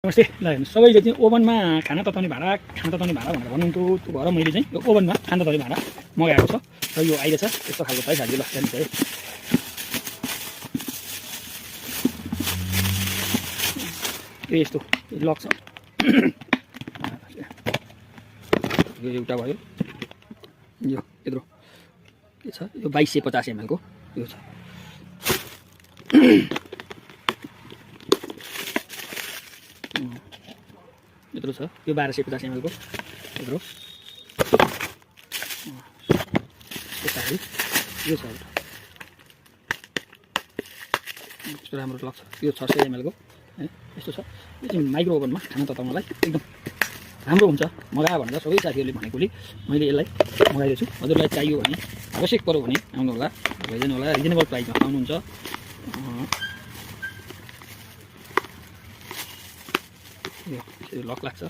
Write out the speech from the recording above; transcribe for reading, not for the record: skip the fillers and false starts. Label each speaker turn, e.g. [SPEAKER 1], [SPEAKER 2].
[SPEAKER 1] नमस्ते ल हेर्नु सबैले चाहिँ ओभनमा खाना तताउने भाँडा भनेर भन्नुहुन्थ्यो त्यो भएर मैले चाहिँ यो ओभनमा खाना तताउने भाँडा मगाएको छ र यो अहिले छ यस्तो खालको छ है साथी ल हेर्नुहोस् है यो यस्तो लक छ यो एउटा भयो यो यत्रो के छ यो 2250 ml को यो छ यत्रो छ यो 1250 ml को यत्रो यसरी यो छ यस्तो राम्रो लाग्छ यो 600 ml को है यस्तो छ यो चाहिँ माइक्रो ओभनमा खाना तताउनलाई एकदम राम्रो हुन्छ मगायो भनेर सबै साथीहरूले भनेकोले मैले यसलाई मगाइदिएको छु हजुरलाई चाहियो भने आवश्यक पर्यो भने आउनु होला भइदिनु होला रिजनेबल प्राइसमा पाउनुहुन्छ यो लक लाग्छ